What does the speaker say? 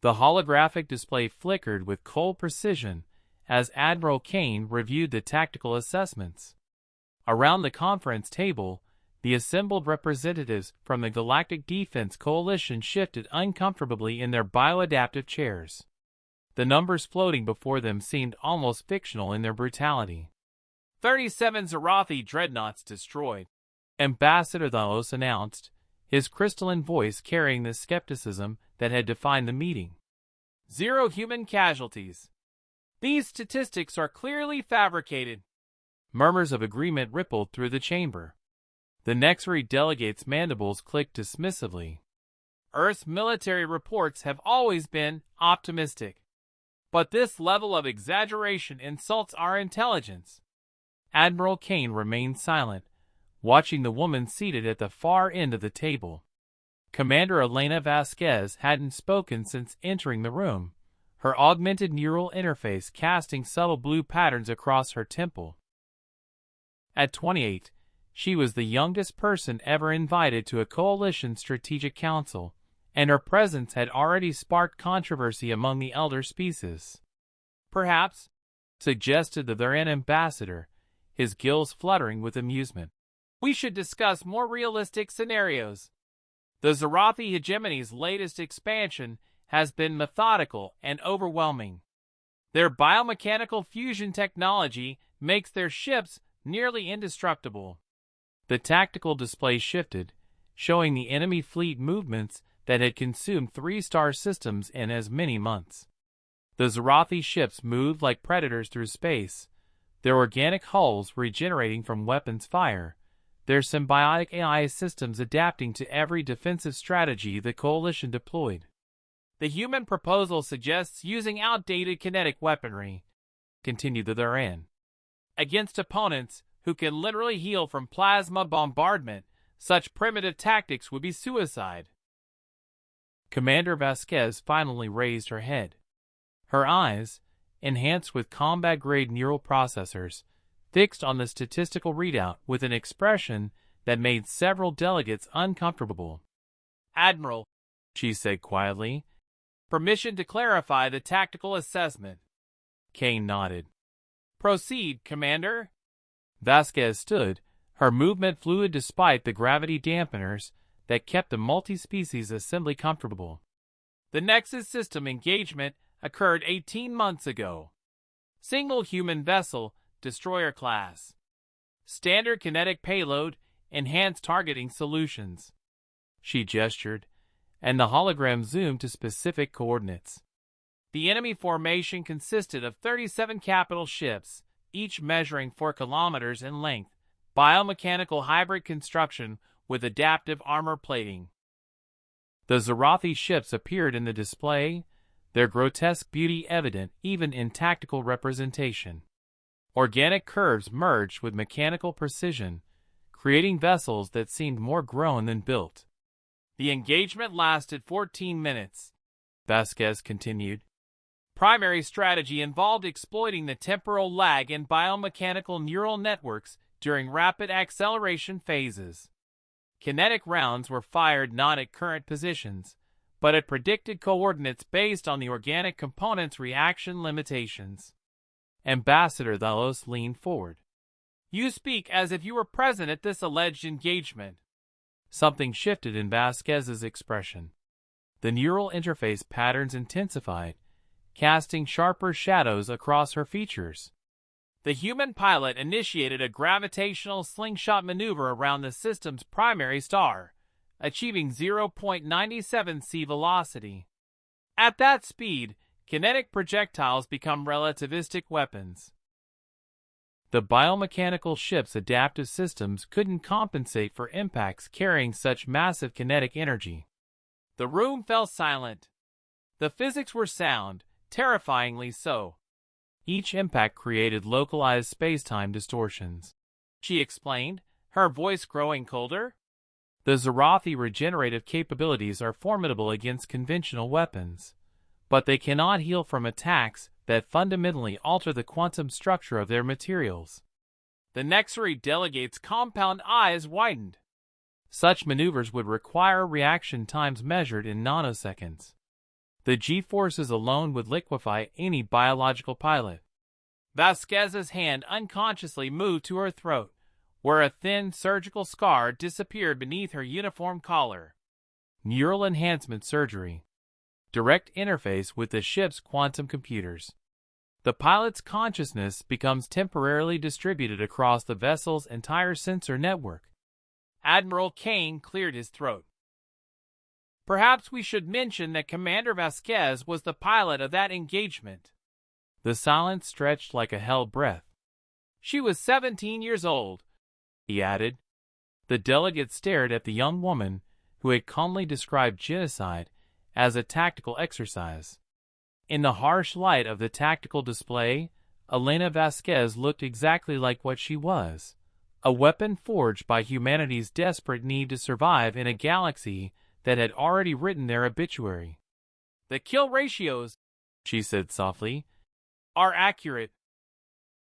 The holographic display flickered with cold precision as Admiral Kane reviewed the tactical assessments. Around the conference table, the assembled representatives from the Galactic Defense Coalition shifted uncomfortably in their bioadaptive chairs. The numbers floating before them seemed almost fictional in their brutality. 37 Zarathi dreadnoughts destroyed, Ambassador Thalos announced, his crystalline voice carrying the skepticism that had defined the meeting. 0 human casualties. These statistics are clearly fabricated. Murmurs of agreement rippled through the chamber. The Nexari delegates' mandibles clicked dismissively. Earth's military reports have always been optimistic. But this level of exaggeration insults our intelligence. Admiral Kane remained silent, watching the woman seated at the far end of the table. Commander Elena Vasquez hadn't spoken since entering the room, her augmented neural interface casting subtle blue patterns across her temple. At 28, she was the youngest person ever invited to a coalition strategic council, and her presence had already sparked controversy among the elder species. Perhaps, suggested the Theran ambassador, his gills fluttering with amusement, we should discuss more realistic scenarios. The Zarathi hegemony's latest expansion has been methodical and overwhelming. Their biomechanical fusion technology makes their ships nearly indestructible. The tactical display shifted, showing the enemy fleet movements that had consumed 3-star systems in as many months. The Zarathi ships moved like predators through space, their organic hulls regenerating from weapons fire, their symbiotic AI systems adapting to every defensive strategy the Coalition deployed. The human proposal suggests using outdated kinetic weaponry, continued the Theran, against opponents who can literally heal from plasma bombardment. Such primitive tactics would be suicide. Commander Vasquez finally raised her head. Her eyes, enhanced with combat-grade neural processors, fixed on the statistical readout with an expression that made several delegates uncomfortable. Admiral, she said quietly, permission to clarify the tactical assessment. Kane nodded. Proceed, Commander. Vasquez stood, her movement fluid despite the gravity dampeners that kept the multi-species assembly comfortable. The Nexus system engagement occurred 18 months ago. Single human vessel, destroyer class. Standard kinetic payload, enhanced targeting solutions. She gestured, and the hologram zoomed to specific coordinates. The enemy formation consisted of 37 capital ships, each measuring 4 kilometers in length, biomechanical hybrid construction with adaptive armor plating. The Zarathi ships appeared in the display, their grotesque beauty evident even in tactical representation. Organic curves merged with mechanical precision, creating vessels that seemed more grown than built. The engagement lasted 14 minutes, Vasquez continued. Primary strategy involved exploiting the temporal lag in biomechanical neural networks during rapid acceleration phases. Kinetic rounds were fired not at current positions, but at predicted coordinates based on the organic component's reaction limitations. Ambassador Thalos leaned forward. You speak as if you were present at this alleged engagement. Something shifted in Vasquez's expression. The neural interface patterns intensified, casting sharper shadows across her features. The human pilot initiated a gravitational slingshot maneuver around the system's primary star, achieving 0.97 c velocity. At that speed, kinetic projectiles become relativistic weapons. The biomechanical ship's adaptive systems couldn't compensate for impacts carrying such massive kinetic energy. The room fell silent. The physics were sound, terrifyingly so. Each impact created localized space-time distortions. She explained, her voice growing colder. The Zarathi regenerative capabilities are formidable against conventional weapons, but they cannot heal from attacks that fundamentally alter the quantum structure of their materials. The Nexari delegates' compound eyes widened. Such maneuvers would require reaction times measured in nanoseconds. The G-forces alone would liquefy any biological pilot. Vasquez's hand unconsciously moved to her throat, where a thin surgical scar disappeared beneath her uniform collar. Neural enhancement surgery. Direct interface with the ship's quantum computers. The pilot's consciousness becomes temporarily distributed across the vessel's entire sensor network. Admiral Kane cleared his throat. Perhaps we should mention that Commander Vasquez was the pilot of that engagement. The silence stretched like a held breath. She was 17 years old, he added. The delegate stared at the young woman who had calmly described genocide as a tactical exercise. In the harsh light of the tactical display, Elena Vasquez looked exactly like what she was, a weapon forged by humanity's desperate need to survive in a galaxy that had already written their obituary. The kill ratios, she said softly, are accurate.